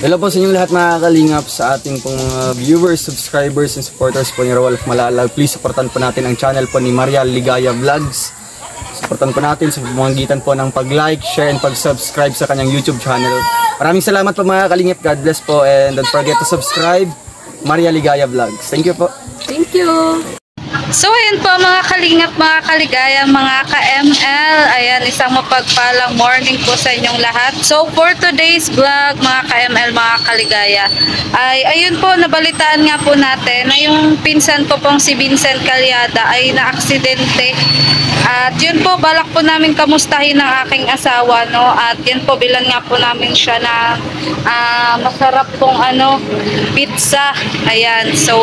Hello po sa inyong lahat mga kalingap, sa ating pong mga viewers, subscribers, and supporters po ni Rolf Malalag. Please supportan po natin ang channel po ni Maria Ligaya Vlogs. Supportan po natin sa pamamagitan po ng pag-like, share, and pag-subscribe sa kanyang YouTube channel. Maraming salamat po mga kalingap. God bless po, and don't forget to subscribe Maria Ligaya Vlogs. Thank you po. Thank you. So ayan po mga kalingap, mga kaligaya, mga ka-ML. Ayan, isang mapagpalang morning po sa inyong lahat. So for today's vlog mga ka-ML, mga kaligaya, ay ayun po, nabalitaan nga po natin na yung pinsan ko pong si Vincent Calyada ay na-aksidente. At yun po, balak po namin kamustahin ng aking asawa, no? At yun po, bilan nga po namin siya na masarap pong pizza. Ayan, so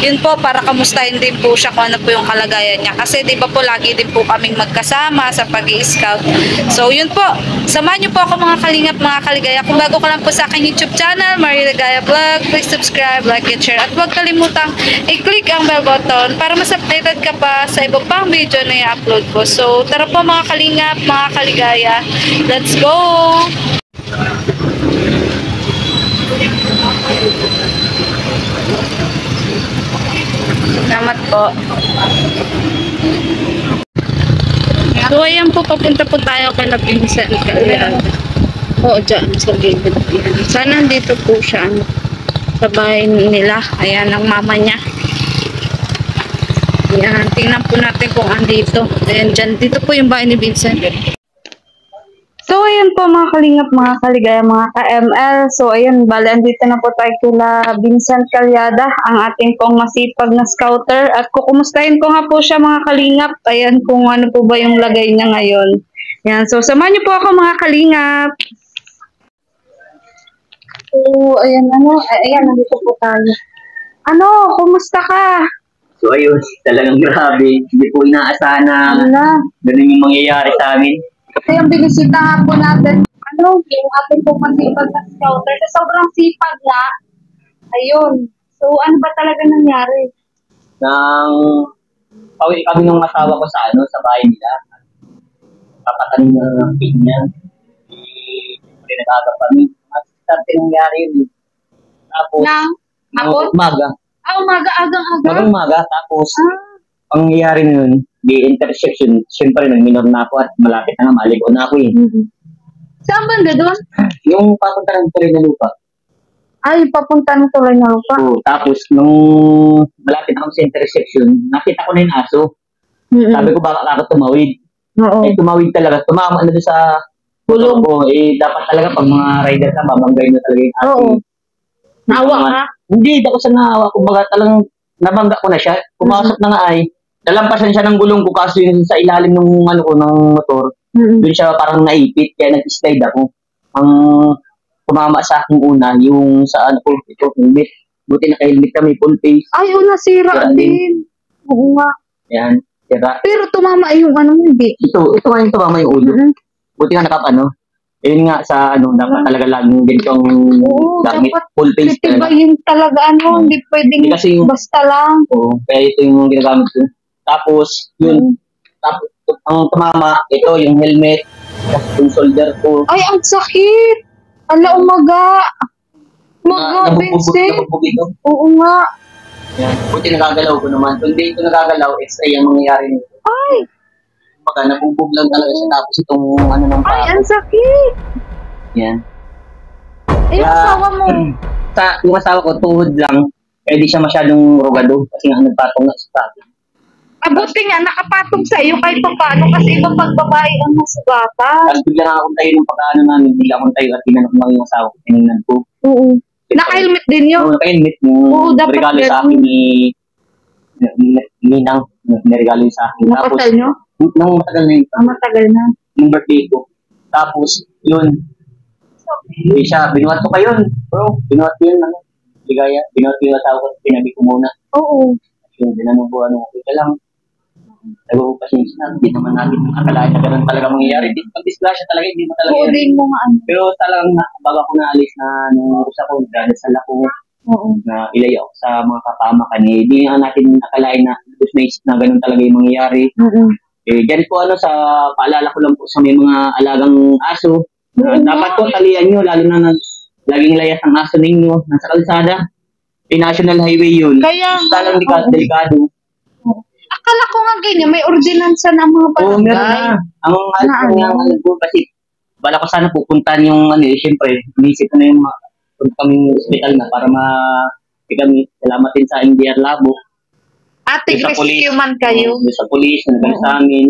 yun po, para kamustahin din po siya kung ano po yung kalagayan niya. Kasi di ba po, lagi din po kaming magkasama sa pag-i-scout. So yun po, samahan niyo po ako mga kalingap, mga kaligaya. Kung bago ka lang po sa aking YouTube channel, Maria Ligaya Vlog, please subscribe, like, and share. At huwag kalimutang i-click ang bell button para mas updated ka pa sa iba pang video na i-upload ko. So tara po mga kalingap, mga kaligaya, let's go! Salamat po. So ayan po, papunta po tayo kay Vincent Calyada. Oo, dyan sa gilid. Sana dito po siya sa bahay nila. Ayan, ang mama niya. Ayan, tingnan po natin kung andito. Ayan, dyan. Dito po yung bahay ni Vincent. So, ayan po mga kalingap, mga kaligaya, mga ka-ML. So, ayan, bali, andito na po tayo kila Vincent Calyada, ang ating pong masipag na scouter. At kukumustahin ko nga po siya mga kalingap. Ayan, kung ano po ba yung lagay niya ngayon. Ayan, so, samahan niyo po ako mga kalingap. So, ayan, ayan, nandito po tayo. Kumusta ka? So ayun, talagang grabe. Hindi po inaasahan na ganun yung mangyayari sa amin. Kasi yung binisita nga po natin, yung ating pong masipag na scouter. Sa sobrang sipag na, ayun. So ano ba talaga nangyari? Pauwi kami ng asawa ko sa bahay nila. Papatanin ng pig niya. Nag-agap kami. Masarte nangyari yun. Tapos, umaga. Umaga. Tapos, ang nangyayari nun, di intersection, siyempre nag-minor na ako at malapit na nga, maligo na ako eh. Saan banda doon? Yung papunta ng tuloy na lupa. Ay, papunta ng tuloy na lupa. Oo, tapos, nung malapit na ako sa intersection, nakita ko na yung aso. Sabi ko, baka ako tumawid. Eh, tumawid talaga. Tumama na doon sa gulong ko. Eh, dapat talaga pag mga rider ka, mabanggay na talaga yung aso. Naawa ka? Hindi ako sa naawa. Kumbaga talagang nabangga ko na siya. Pumasok na nga ay, nalampasan siya ng gulong ko kasi yun sa ilalim ng ng motor. Doon siya parang naipit. Kaya nag-slide ako. Ang tumama sa akin una, yung sa ito, helmet. Buti naka-helmet kami, full face. Ay, nasira din. Oo nga. Yan, sira. Pero tumama yung hindi. Ito nga yung tumama yung ulo. Buti nga Ayun nga sa dapat talaga laging ganitong gamit, full face talaga. Yung talaga hindi pwedeng kasi basta lang. Oo, kaya ito yung ginagamit ko. Tapos, yun. Tapos, ang tumama, ito yung helmet, yung shoulder ko. Ay, ang sakit! Umaga, Vincent. Oo nga. Yan, buti nagagalaw ko naman. Kung hindi ito nagagalaw, extra yung mangyayari nito. Ay! Baka nabugbog lang talaga siya tapos itong ng pako. Ay, ang sakit! Yan. Yung asawa mo? Yung asawa ko, tuhod lang. Kaya di siya masyadong rogado kasi nga nagpatong na sa akin. Buti nga, nakapatong sa iyo kahit pa paano kasi ibang pagbabae ang masugatan. Tapos bigla nga akong tayo ng pagkaano namin, bigla akong tayo at tinanong lang yung asawa ko, tinignan ko. Oo. Naka-helmet din yun? Oo, naka-helmet. Yung regalo sa akin ni Ninang, niregalo yung sa akin. Napasal nyo? Nung matagal na yun. Matagal na. Yung birthday ko. Tapos, yun. Hindi siya, binuhat ko pa yun. Bro, binuhat ko yun. Ligaya, binuhat ko yung asawa ko. Pinabi ko muna. Oo. Yung dinanong ko, ika lang. Nagpapasensya na. Hindi naman natin akalain na ganun talaga mangyayari. Pag-disgrasya talaga, hindi mo talaga. Oo, din mo nga. Pero talagang bago ako naalis na nung usa ko, dasal ako. Na ilayo ako sa mga kapama kani. Hindi nga natin akalain na gusto na isip na ganun talaga yung mangyayari. Dyan po sa paalala ko lang po sa may mga alagang aso. Dapat po talian nyo, lalo na laging layas ang aso ninyo, nasa kalsada. National highway yun. Kaya, Talang delikado. akala ko nga ganyan, may ordinansa ng mga Oo, meron barangay. na. Ang alam ko kasi, bala ko sana pupuntahan yung siyempre, inisip ko na yung punta kaming hospital na para kami salamat din sa NDR Labo. Ate, Yung sa rescue man kayo. Yung sa police, na nagaling sa amin.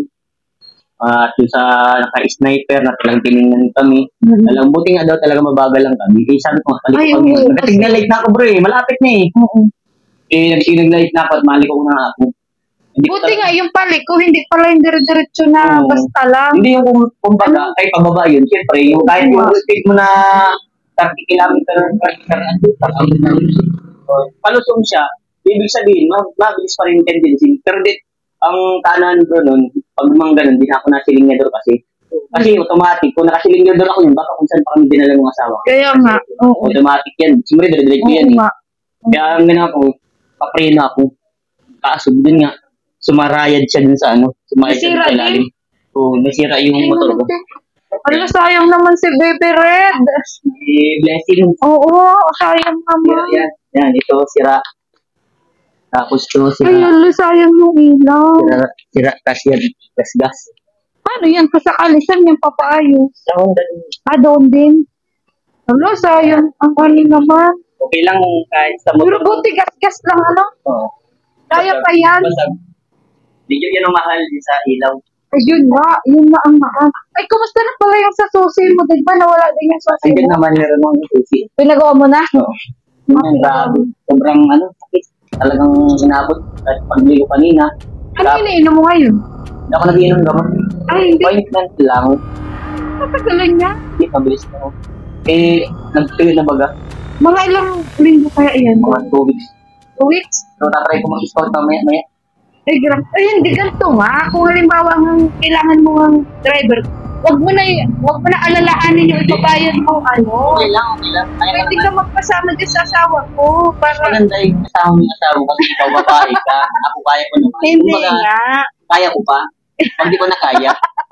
At yung sa naka-sniper na talagang tinignan kami. Alam, buti nga daw talaga mabagal lang kami. Sabi ko, Ay, kami. oo. Nag-signal na ako bro malapit na eh. Nag-signal na ako at mali ko na ako. Buti nga yung paliko, hindi pala yung dire-diretso na basta lang. Hindi yung kumbaga, kahit pababa yun. Siyempre, yung kahit yung speed mo na 30 kilometer per palusong siya, ibig sabihin, mabilis pa rin yung tendency. Pero ang kanan bro nun, pag mga ganun, di na ako nasilinyador kasi. Kasi automatic, kung nakasilinyador ako yun, baka kung saan pa kami dinala ng asawa. Kaya nga. Oo. Automatic yan. Siyempre, dire-diretso yan eh. nga. Kaya ang gano'n ako, papreno ako. Kaso din nga, sumarayad siya dun sa sumarayad siya Nasira sa ilalim. Oo, nasira yung motor ko. Ano, sayang naman si Baby Red. Blessing. Oo, sayang naman. Yan, ito, sira. Tapos ito, Ay, sira. alo, sayang yung ilaw. Sira, kasi gas. Paano yan? Kasakalisan yung papaayos. Doon din. Alo, sayang. Ang kali naman. Okay lang kahit sa Pero motor. buti gas-gas lang, ano? Oo. Kaya pa yan. Hindi yan ang mahal din sa ilaw. Ayun nga ang mahal. Ay, kumusta na pala yung sa susi mo? Di ba nawala din yung susi Hindi mo? naman meron mo yung susi. Pinagawa mo na? Oo. Grabe. Sobrang sakit. Talagang inabot. At pagligo kanina. Ano iniinom mo ngayon? Hindi ako nag-iinom gamot. Ay, hindi. Appointment lang. Matagalan niya. Hindi, mabilis na ako. Nagtuyo na baga. Mga ilang linggo kaya yan? Mga 2 weeks. 2 weeks? So, tatry ko mag-scout mamaya. Ay, ay, hindi ganito nga. Kung halimbawa kailangan mo ng driver, wag mo na alalahanin yung ibabayad mo, Okay lang. Pwede ka magpasama din sa asawa ko. Para, Maganda yung kasama ng asawa kasi ikaw babae ka. Ako kaya ko naman. hindi Kumbaga, nga. kaya ko pa. Pag di ko na kaya.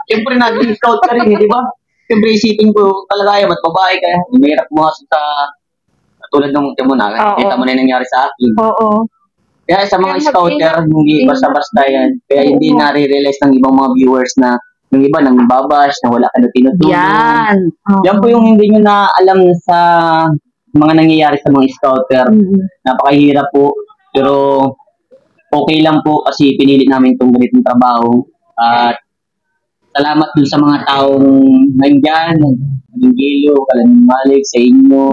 Siyempre nag-scout ka rin, di ba? Siyempre isipin ko, kalagaya, ba't babae ka? Mahirap mo kasi sa tulad ng mo na, kita mo na yung nangyari sa akin. Oo. Kaya sa mga Kaya scouter, hindi basta-basta yan. Kaya hindi nare-realize ng ibang mga viewers na yung iba nang babash, na wala ka na tinutulong. Yan. Yan po yung hindi nyo na alam sa mga nangyayari sa mga scouter. Napakahirap po. Pero okay lang po kasi pinili namin itong ganitong trabaho. At salamat dun sa mga taong nandyan, Gilo, Kalanmalik, sa inyo.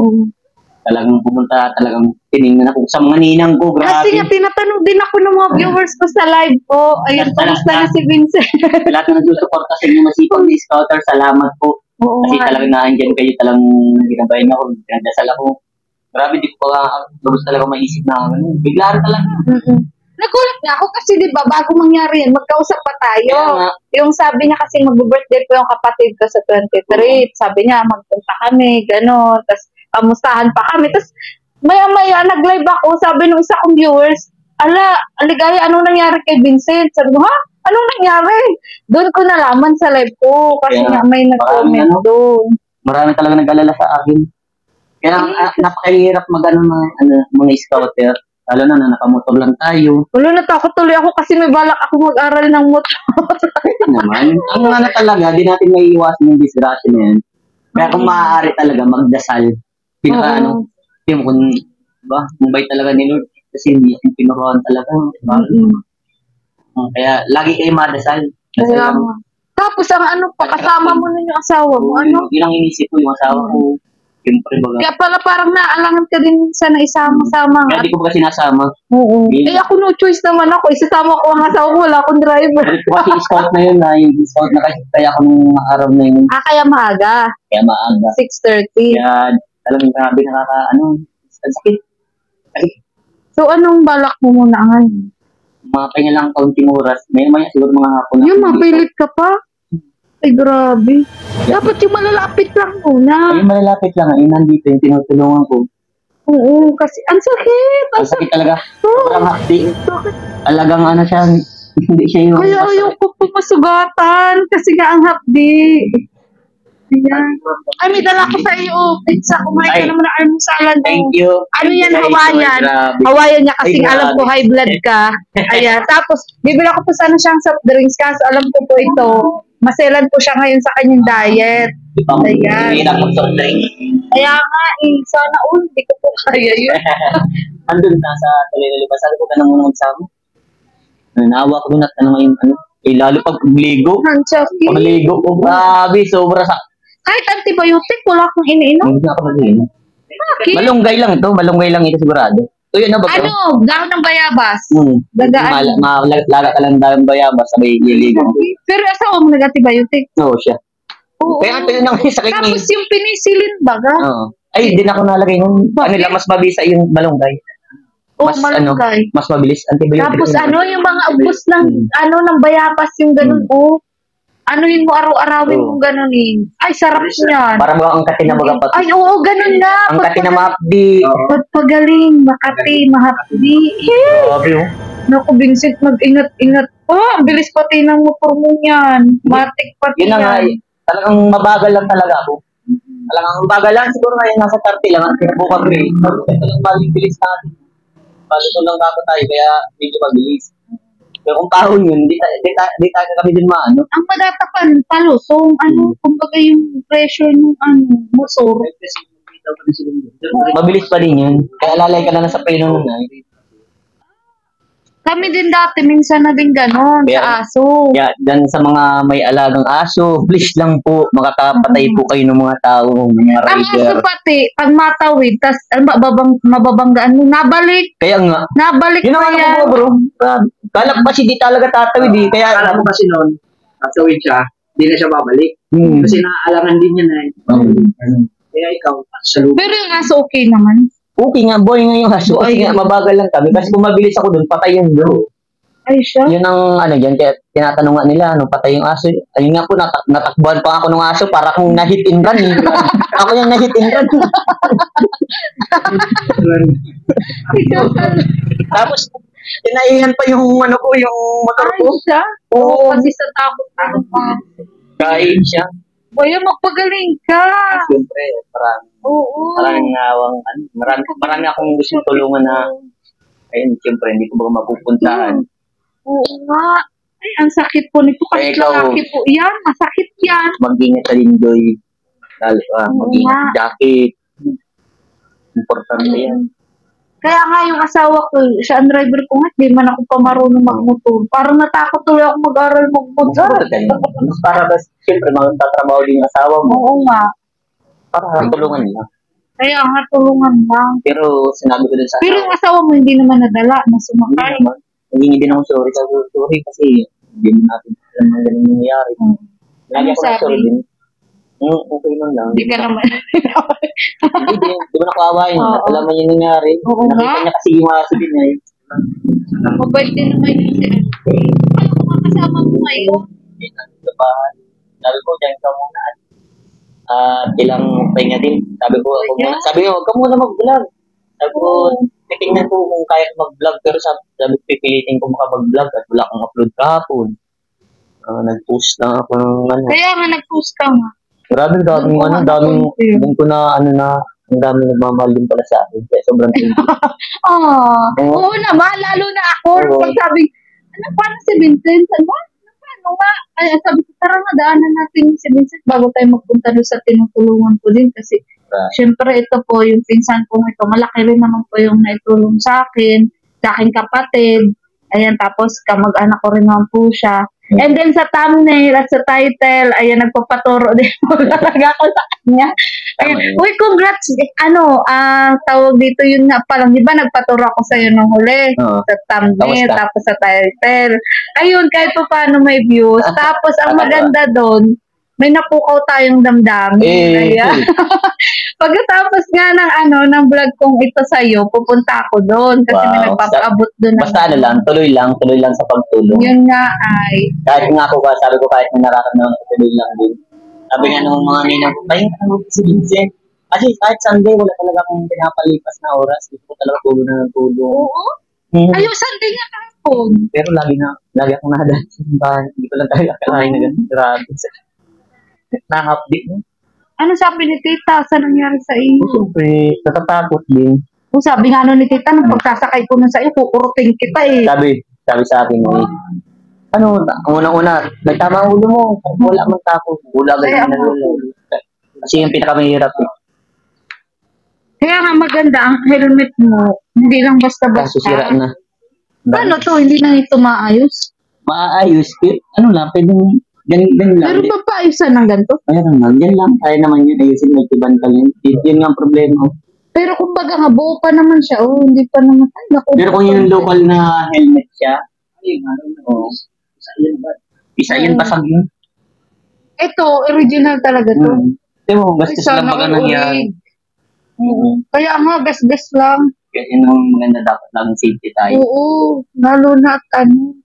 Talagang pumunta, talagang tinignan ako sa mga ninang ko, grabe. Kasi nga, tinatanong din ako ng mga viewers ko sa live ko. Ayun, kumusta na si Vincent? Lahat na nagsusuporta sa inyo masipag na scouter, salamat po. Oo Kasi nga. talagang naandyan kayo, talagang ginabayan ako, pinagdasal ako. Grabe, di ko lubos talaga maisip na biglaan talaga. Nagulat nga ako kasi di ba bago mangyari yan, magkausap pa tayo. Kaya nga. Yung sabi niya kasi mag-birthday po yung kapatid ko sa 23. Sabi niya, magpunta kami, gano'n. Tapos, kamustahan pa kami. Tapos, maya-maya, nag-live ako. Sabi nung isa kong viewers, Aligaya, anong nangyari kay Vincent? Sabi ko, ha? Anong nangyari? Doon ko nalaman sa live ko. Kasi Kaya, nga may nag-comment doon. Marami talaga nag-alala sa akin. Kaya napakahirap mga scouter. Lalo na nakamotor lang tayo. Wala, natakot tuloy ako kasi may balak ako mag-aral ng motor. Naman, ang talaga, di natin may iwasan yung disgrasya na yan. Kaya kung maaari talaga, magdasal. Kung mabait talaga ni Lord. Kasi hindi yung pinuruan talaga. Kaya, lagi kayo madasal. Kasi Kaya nga. Tapos, ang kasama mo na yung asawa mo, Yun ang inisip ko, yung asawa ko. Siyempre, baga. Kaya pala parang naalangan ka din sa naisama-sama. Kaya di ko ba kasi nasama. Oo. Eh ako no choice naman ako. Isasama ko ang asawa ko, wala akong driver. Kasi scout na yun yung scout na kasi kaya ako nung araw na yun. Kaya maaga. Kaya maaga. 6:30. Kaya talagang grabe ang sakit. So anong balak mo muna ngayon? Mga kanya lang kaunting oras. May siguro mga hapon na. Yung mapilit ka pa? Ay grabe. Dapat yung malalapit lang muna. Ay, malalapit lang. Ay, nandito yung tinutulungan ko. Oo, kasi ang sakit. Ang sakit talaga. Sobrang hakti. Talagang siya, hindi siya yung... Kaya ayoko po masugatan kasi nga ang hapdi. Ayan. Ay, may dala ko sa iyo. Pizza, kumain ka Ay. naman ng almusalan mo. Thank you. Ano yan, Ay, Hawaiian? grabe. Hawaiian niya kasi Ay, grabe. alam ko high blood ka. Ayan. Tapos, bibili ko po sana siyang soft drinks kaso alam ko po ito. Maselan po siya ngayon sa kanyang diet. Ayan. Hirap mag soft drink. Kaya nga, sana hindi ko po kaya yun. Andun na sa tuloy na liba. Sabi ko ka na muna magsama. Naawa ko dun at ano ngayon, ano. Lalo pag pagligo. Ang chucky. Pagligo ko, grabe, sobra sa... Kahit antibiotic, wala akong iniinom. Hindi na ako mag-inom. Bakit? Malunggay lang ito sigurado. So yun na ba? Ano? Dahon ng bayabas. Gagaan. Laga ka lang dahil bayabas, sabay liligo. Pero asawa mo nag-antibiotic. Oo, siya. Oo. Kaya ito yun ang sakit niya. Tapos yung penicillin baga. Oo. Ay, di na ako nalagay nun. Ano lang, mas mabisa yung malunggay. O Mas, malunggay. mas mabilis. Antibiotic. Tapos yun. ano, yung mga ubos ng, ng bayabas, yung ganun, ano yun mo, araw-arawin mo ganun eh. Ay, sarap niyan. Parang ang katina baga pa. Ay, oo, ganun na. Ang katina mapdi. Pagpagaling, Makati, mahapdi. Grabe oh. Naku, Vincent, mag-ingat-ingat. Ang bilis pati ng motor mo yan. Matik pati Yun na nga, yan. talagang mabagal lang talaga ako. Talagang mabagal lang, siguro ngayon nasa 30 lang, ang pinabukag rin. Ito lang bilis natin. Ito lang dapat tayo, kaya medyo mabilis. Pero kung kahon yun, di tayo kami din maano. Ang madatapan, palusong, kumbaga yung pressure ng motor. Mabilis pa din yun. Kaya lalay ka na sa peno nun ay. Kami din dati, minsan na din ganon, sa aso. Kaya dyan sa mga may alagang aso, please lang po, makakapatay po kayo ng mga tao, mga Ang aso rider. pati, pag matawid, tas mababanggaan mo, nabalik. Kaya nga, Nabalik yun pa ang yan. ano ko bro. Kala ko kasi di talaga tatawid eh. Kaya Akala ko kasi noon, tatawid siya, hindi na siya babalik. Hmm. Kasi naaalangan din niya na eh. Kaya ikaw, sa lupa. Pero yung aso okay naman. Okay nga, boy nga yung aso. Kasi nga, mabagal lang kami. Kasi kung mabilis ako dun, patay yun bro. Ay siya. Yun ang ano dyan, kaya tinatanong nga nila, ano, patay yung aso. Ayun nga po, natakbuhan pa ako ng aso para kung nahit and run eh. Ako yung nahit and run. Tapos, tinaihan pa yung ano ko, yung motor Ay ko. siya. Oo, kasi sa takot na Kain siya. Boy, magpagaling ka. Siyempre, Oo. maraming awang, marami akong gusto tulungan na, ayun, siyempre, hindi ko ba mapupuntahan. Oo nga. Ay, ang sakit po nito. Kasi Eh, ikaw- lalaki po yan. Masakit yan. Mag-ingat ka din, Joy. Lalo, mag-ingat nga. jacket. Importante yan. Kaya nga yung asawa ko, siya ang driver ko nga, di man ako pa marunong magmotor. Parang natakot tuloy ako mag-aral magmotor. Para ba, siyempre, magtatrabaho din yung asawa mo. Oo nga. Para tulungan nila. Kaya nga tulungan lang. Pero sinabi ko din sa Pero yung asawa mo hindi naman nadala na sumakay. Hindi din ako sorry. Sorry kasi hindi mo natin alam na ganun nangyayari. Lagi ako Sabi? sorry din. Okay lang lang. Hindi ka naman. Hindi mo nakawain. Oo. Alam mo yung nangyari. Oo Nakita nga. niya kasi yung mga sabi niya. Mabait din naman yung si Ano mga kasama mo ngayon? Sa bahay. Sabi ko, dyan ka muna. Ilang pahinga din. Sabi ko, huwag ka muna mag-vlog. Sabi ko, titingnan ko kung kaya ko mag-vlog. Pero sabi ko, pipilitin ko makapag-vlog at wala akong upload kahapon. Nag-post na ako ng ano. Kaya nga nag-post ka nga. Grabe, daming ko na, ang daming nagmamahal din pala sa akin. Kaya sobrang thank you. Oo naman, lalo na ako. Oo. Pag sabi, paano si Vincent? Paano nga? Ay, sabi ko, tara na, daanan natin si Vincent bago tayo magpunta doon sa tinutulungan ko din. Kasi, syempre, ito po, yung pinsan ko ito, malaki rin naman po yung naitulong sa aking kapatid. Ayan, tapos kamag-anak ko rin naman po siya. And then sa thumbnail at sa title, ayan, nagpapaturo din po talaga ako sa kanya. Ayan, uy, congrats! Tawag dito yun nga palang, di ba nagpaturo ako sa'yo nung huli? Sa thumbnail, tapos sa title. Ayun, kahit pa paano may views. Tapos ang maganda doon, may napukaw tayong damdamin. Ayan. Pagkatapos nga ng vlog kong ito sa'yo, pupunta ako doon kasi may nagpapaabot doon. Basta tuloy lang sa pagtulong. Yun nga ay. Kahit nga ako sabi ko kahit may nararamdaman ko, tuloy lang din. Sabi nga nung mga ninang ko, tayo si Vincent. Kasi kahit Sunday, wala talaga akong pinapalipas na oras. Hindi ko talaga tulong na ng tulong. Oo. Ayun, Sunday nga kahapon. Pero lagi akong nakadaan sa simbahan. Hindi ko lang talaga kakain na gano'n. Grabe. Nakapdi mo. Ano sabi ni tita? Sa nangyari sa iyo? Siyempre, natatakot din. Kung sabi nga ni tita, nung pagsasakay ko nun sa iyo, kukurutin kita eh. Sabi sa akin, unang-una, nagtama ang ulo mo. Wala man takot. Wala ganyan na ulo. Kasi yung pinakamahirap eh. Kaya nga maganda ang helmet mo. Hindi lang basta-basta. Kaso sira na. Paano to? Hindi na ito maayos? Maayos. Ano lang, pwedeng ganyan lang. Pero ba paayusan ng ganito? Ayun lang, yan lang. Kaya naman yun, ayusin, nagtiban ka lang. Yun nga ang problema. Pero kumbaga nga, buo pa naman siya. Oh, hindi pa naman. Ay, naku. Pero kung yung local na helmet siya, ayun nga, isa yun pasag yun. Ito, original talaga to. Ito mo, gastos lang baka nangyari. Kaya nga, gas-gas lang. Kaya yun ang maganda, dapat lang safety tayo. Oo, lalo na at ano.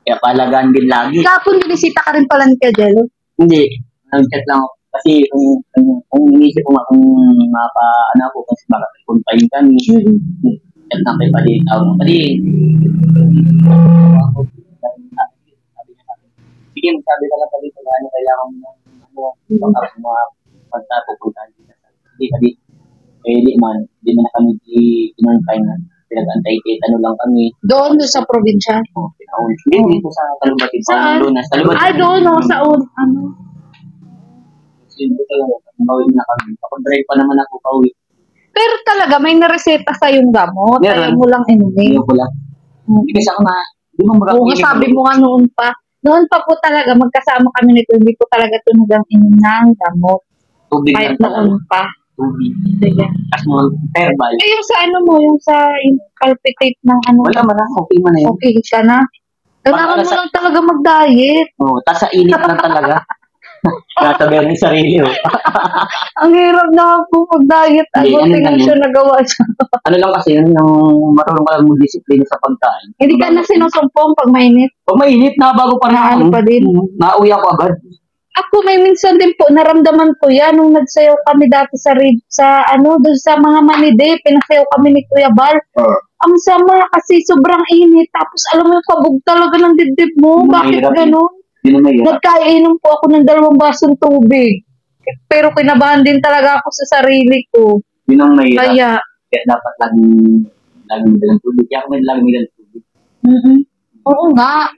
Kaya palagaan din lagi. Kapon, binisita ka rin pala ni Kajelo. Hindi, nag-chat lang ako. Kasi kung inisip ko nga kung mapa-ano ako, kasi baka puntahin kami. Chat lang kay Pali, tawag ng Pali. Sige, sabi ka lang Pali, kung ano kailangan mo baka mga pagtapupuntahan dito. Hindi Pali, di man na kami pinuntahin na. Pinag-antay-tita lang kami. Doon sa probinsya? Hindi, dito sa Kalubati. Saan? Ay, doon, sa ano? Dito talaga, mawin na kami. Ako-drive pa naman ako pauwi. Pero talaga, may nareseta sa yung gamot. Meron. Ayaw mo lang inumin. Hindi ko lang. Hindi kasi ako di mo Oo, sabi mo nga noon pa. Noon pa po talaga, magkasama kami nito. Hindi po talaga ito nagang inom ng gamot. Tubig Kahit lang noon pa. Tubig. Sige. Tapos mo, herbal. Eh, yung sa ano mo, yung sa palpitate ng ano. Wala man lang, okay man na yun. Okay ka na. Kailangan mo lang talaga mag-diet. Oo, tas sa init lang talaga. Natabihan yung sarili. Ang hirap na po mag-diet. Hindi, Ano, ano tingnan lang siya nagawa siya. Ano lang kasi yun, yung marunong ka lang mag-disiplina sa pagkain. Hindi ka na sinusumpong pag mainit. Pag mainit, nabago pa na Ano pa din? Nauwi ako agad. Ako may minsan din po, naramdaman ko yan nung nagsayaw kami dati sa ano, doon sa mga manide, pinasayaw kami ni Kuya Bal. Ang sama kasi sobrang init, tapos alam mo yung kabog talaga ng dibdib mo, bakit ganun? Nagkainom po ako ng 2 basong tubig. Pero kinabahan din talaga ako sa sarili ko. Yun ang mahirap. Kaya Dapat laging dalang tubig. Kaya kung may laging dalang tubig. oo nga.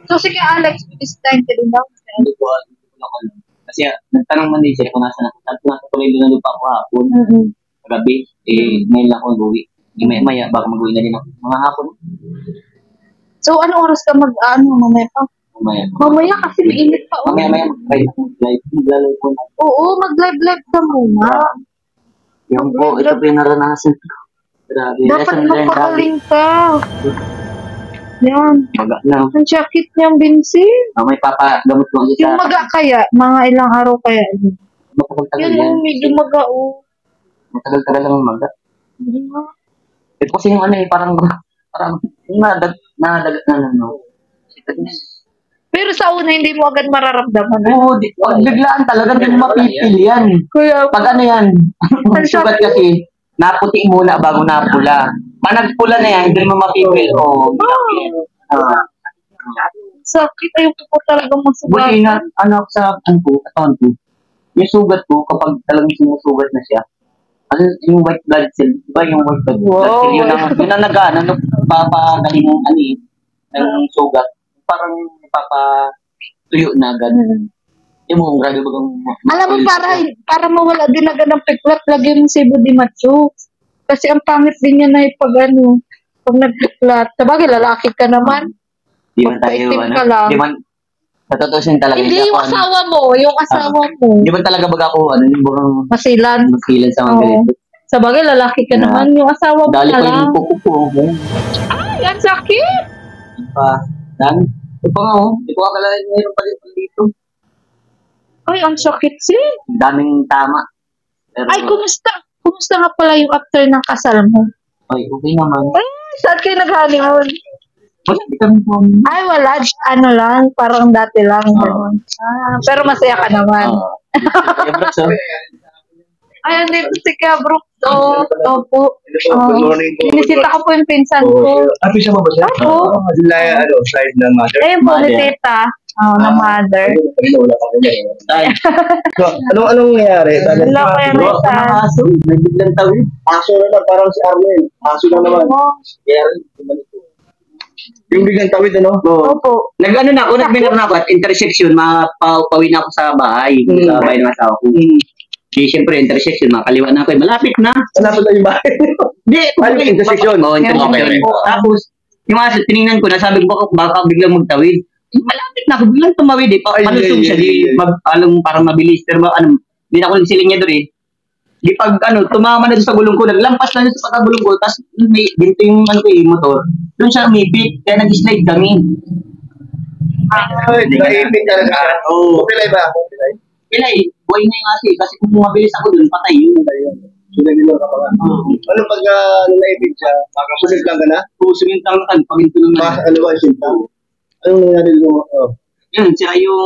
So sige Alex, this time ka din daw. Hindi ko alam. Kasi nagtanong man din siya kung nasa tuloy doon na lupa ako hapon. Gabi, ngayon lang ako mag-uwi. Maya, baka mag-uwi na din ako. Mga hapon. So ano oras ka mamaya pa? Mamaya kasi mainit pa. Mamaya, mag-live po na. Oo, mag-live ka muna. Yung po, ito po yung naranasan ko. Grabe. Dapat magpakaling ka. Yan. Maga na. Ang sakit niyang binsi. May papagamot ko ulit Yung maga kaya, mga ilang araw kaya. Matagal-tagal Yun yan. yung medyo maga Matagal-tagal lang ang maga. Ito kasi yung ano parang nadagat na. Pero sa una, hindi mo agad mararamdaman. Oo, biglaan talaga din mapipil yan. Kaya, Pag ano yan, sugat kasi, naputi muna bago napula. Pag nagpula na yan, hindi mo mapipil. sakit. Ayoko po talaga masugat. Buti na, sa katawan ko, yung sugat ko, kapag talagang sinusugat na siya, yung white blood cell, di ba yung white blood cell, yun ang nag-ano, papagaling ng ng sugat. Parang papatuyo na agad. Yung mo, grabe ba kung... Alam mo, para mawala din agad ng peklat, lagyan mo si Budi Macho. Kasi ang pangit din niya na pag nagpeklat. Sabagay, lalaki ka naman. Di man tayo, di man, natutusin talaga. Hindi yung asawa mo, Di man talaga baga ako, yung bukang... Masilan sa mga ganito. Sabagay, lalaki ka naman, yung asawa mo dali na pa lang. yung puko po. Ay, ang sakit! Dan, ito pa nga Di ko akalain mayroon pa dito. Ay, ang sakit Daming tama. Pero, Ay, kumusta? Kumusta nga pala yung after ng kasal mo? Ay, okay naman. Ay, saan kayo nag-honeymoon? Wala, di kami po. Ay, wala. Ano lang, parang dati lang. Pero masaya ka naman. Ayan, dito si Kuya Brooks. Opo. Good morning po. Binisita ko po yung pinsan ko. Happy siya mo ba siya? Opo. Side ng mother. Ayun po, ni tita. Na mother. Wala pa ko yan. So, anong nangyari? Hello, Kuya Rizal. Aso, may biglang tawid. Aso naman, parang si Arlen. Aso lang naman. Kaya, Yung biglang tawid, ano? Opo. nag-ano na ako, nag-minor na ako at intersection, pauwi na ako sa bahay. Sa bahay ng asawa ko. Di, siyempre, intersection, makaliwa na ako. Malapit na. Malapit na yung bahay. Hindi, intersection. Oo, intersection. Okay. Tapos, yung aso, tinignan ko, nasabi ko baka biglang magtawid. Malapit na ako, biglang tumawid eh. Palusong siya, parang mabilis. Pero ano, hindi na ako nagsiling niya doon eh. Di pag tumama na doon sa gulong ko, naglampas na doon sa pagkagulong ko, tapos may ginto yung motor. Doon siya umipit, kaya nag-slide kami. Naipit talaga siya. Oo. Pilay ba? Kaya buhay na yung aso eh, kasi kung mabilis ako doon, patay yun. Sunod ka pa nga. Ano pag naipit siya? Makapulit lang ka na? Pusungin lang kan, paginto naman. Ano ba yung sinta? Anong nangyari mo? Yun, sira yung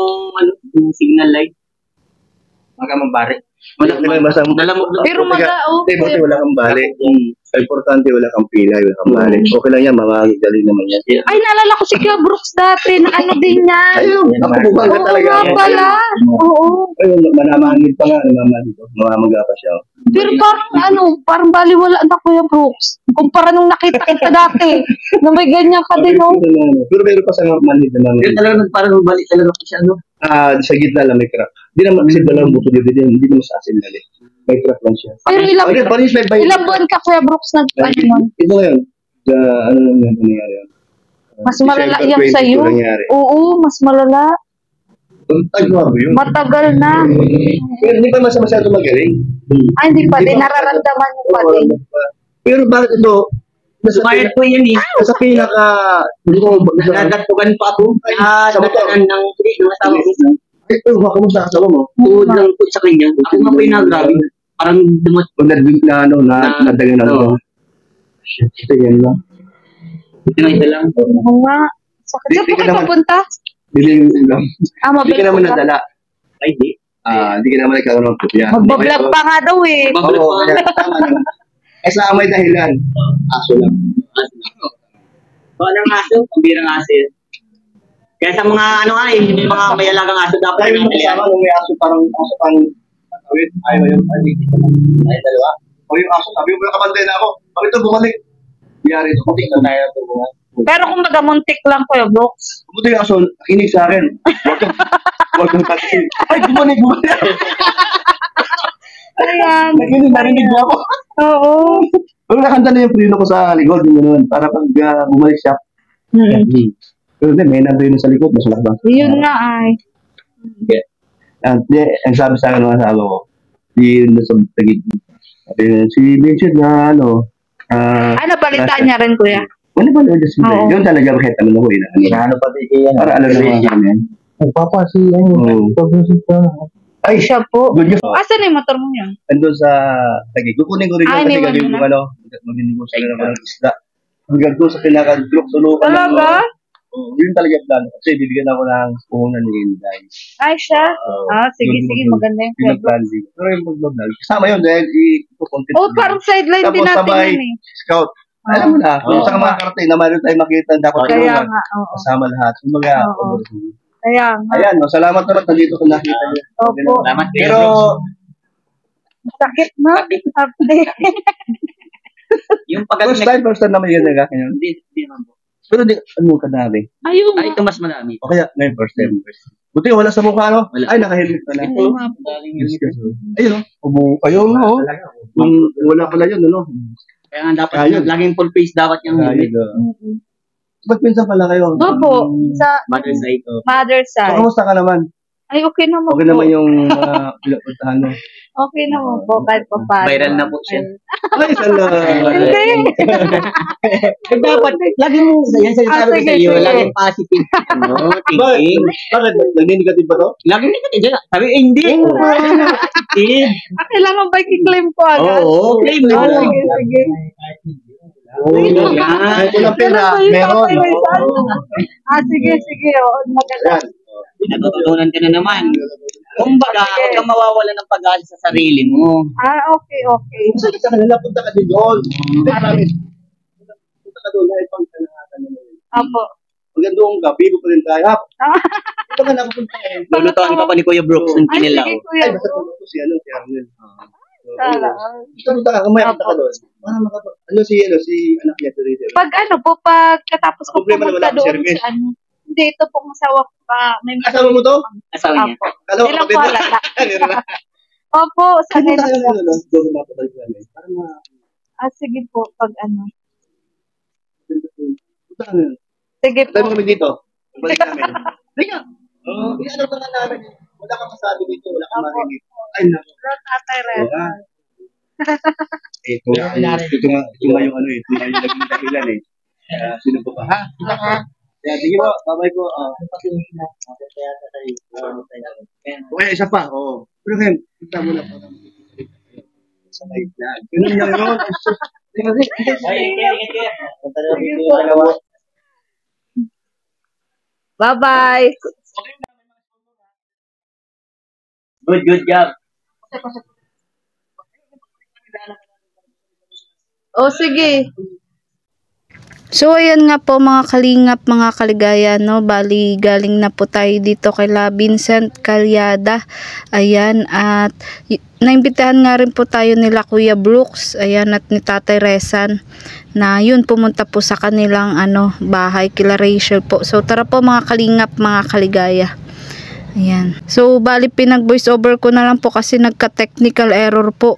signal light. Magamabari. Pero buti wala kang bali. Importante wala kang pilay, wala kang bali. Okay lang yan, mamagaling naman yan. Ay, naalala ko si Kuya Brooks dati na din yan. Ayun, nakapubang ka talaga. Oo nga pala. Oo. Ayun, manamangit pa nga, mamamaga pa siya. Pero parang baliwala na Kuya Brooks. Kumpara nung nakita kita dati. Na may ganyan ka din, no? Pero meron pa sa manhid na naman. Yun talaga, parang balik talaga ko siya, no? Sa gitna lang may crack. Hindi naman kasi dalang buto dito din, hindi naman sa asin dali. May crack lang siya. Pero ilang Ilang buwan ka Kuya Brooks nag-ano nun? Ito ngayon. Ano lang yan, nangyari yan. Mas malala December yung 22 sa'yo. nangyari. Oo, mas malala. Tagwago yun. Matagal na. Pero hindi pa masyado magaling. Ay, hindi pa din. Nararamdaman mo pa din. Pero bakit ito? Sumayad ko yan eh. Sa pinaka... Nagagatugan pa ako. Sa motor. Nagagatugan ng asawa ko. Pero baka mo sa asawa mo? Tuhod lang po sa kanya. Ako nga po yung nagrabe. Parang dumot. Kung nadagan na ano. Shit, ito yan lang. Ito lang. Oo nga. Sakit. Saan po kayo papunta? Hindi lang. Hindi ka naman Mabilis nadala. Ay, di. Hindi ka naman nagkaroon ng putya. Magbablog pa nga daw eh. Babalik Oo, pa. kaya tama naman. Sa may dahilan. Aso lang. Baka ng aso, pambirang aso yun. Kaya sa mga yung mga may alagang aso dapat Dahil mo kasama nung may aso parang tawid. Ayaw yun. Ay, dalawa. O yung aso, sabi mo nakabantay na ako. Bakit ito bumalik? Biyari ito. Kunti na tayo ito bumalik. Pero kung magamuntik lang Kuya Brooks. Buti yung aso, nakinig sa akin. Huwag kang tatiin. Ay, bumalik. Ayan. Narinig mo ako. Oo. Pero nakanta na yung prino ko sa likod. Yung gano'n. Para pag bumalik siya. Pero hindi, may nandun yun sa likod. Masalak ba? Yun nga ay. Ang sabi sa akin ng asawa ko, yun na sa tagid. Si Vincent na Napalitan niya rin Kuya. ano ba yun? Oo. Yun talaga bakit alam mo yun. Ano pa din yan? Para alam naman namin. Nagpapa si Ay, siya po. Good news. Asan yung motor mo yan? Andun sa tagig. Kukunin ko rin Ay, yun kasi iniwan gagawin mo ko mag-negosyo na naman ng isda. Hanggang doon sa pinaka-sulok. Talaga? Yun talaga yung plano. Kasi bibigyan ako ng puhunan ni Inday. Ay, siya? Sige, maganda yung Yun ang plan din. Pero yung mag-vlog. Kasama yun dahil i-content. Oh, parang sideline din Tapos natin sabay, yun eh. scout. Alam mo na, kung sa mga karate na mayroon tayo makita, dapat Kaya tulungan. nga, oo. Kasama lahat. Kumbaga, Oo. Kaya nga. ayan, salamat naman nandito ko nakita niyo. Opo. Salamat. Pero, Sakit na. Update. Yung first time naman yun nagkakanyan. Hindi naman po. Pero di, ano kadami. Ayun. Ay, ito mas madami. O kaya, ngayon first time. Buti wala sa mukha, no? Wala. Ay, naka-helmet pala. Ayun nga po. Ayun, no? Ayun, no? Kung wala pala yun, ano? Kaya nga dapat Ayun. laging full face dapat yung helmet. Ba't pinsan pala kayo? Opo. Sa Mother side. mother So, side. kamusta ka naman? Ay, okay naman Okay po. naman yung pinapuntahan mo. Okay naman po. Kahit pa paano. Viral na po siya. Ay, salamat. Hindi. Dapat, lagi mo, yan sinasabi ko sa iyo, sige. laging positive. Thinking. Bakit? Naging negative ba to? Laging negative. Sabi, hindi. Positive. Kailangan ba i-claim ko agad? Oo, claim mo. Sige, sige. Oo, yan. Kahit walang pera, Meron. meron. Sige, sige. Oo, maganda. Yan. Natutunan ka na naman. Kumbaga, huwag kang mawawala ng pag-asa sa sarili mo. Okay. Sabi sa kanila, punta ka din doon. Promise. Punta ka doon, dahil pang kalahatan naman. Opo. Pag doon ka, bibo pa rin tayo. Ito ka napunta eh. Lulutuan ka pa ni Kuya Brooks ng Ay, kinilaw. sige kuya. Ay, basta tulog ko si Arnel. Sana. Punta ka, kumaya punta ka doon. Si anak niya, si Rizal. Pag pagkatapos ko Problema na pumunta wala akong doon service. sa hindi, ito pong asawa ko pa. May Asawa mo to? Asawa niya. Opo. Kala ko Ilang kapatid po mo. alala. Meron na. Opo, sanay na po. Doon na mapatalik namin. Para Sige po, pag punta ka na. Sige Tayo mo po. kami dito. Balik namin. Teka. Ano ka nga namin. Wala kang masabi dito. Wala kang marinig. Ay, naku. Tatay Reza. Ito nga yung ano eh. Ito nga yung naging dahilan eh. Sino po ba? Ha? Kaya sige po. Bye-bye po. Okay, isa pa. Oo. Pero ngayon, punta mo na po. Sa live na. Ganun lang yun. Bye-bye. Good job. Sige. So, ayan nga po mga kalingap, mga kaligaya, no? Bali, galing na po tayo dito kay La Vincent Calyada. Ayan, at naimbitahan nga rin po tayo nila Kuya Brooks, ayan, at ni Tatay Rezan, na yun, pumunta po sa kanilang bahay, kila Rachel po. So, tara po mga kalingap, mga kaligaya. Ayan. So, bali pinag voice over ko na lang po kasi nagka-technical error po.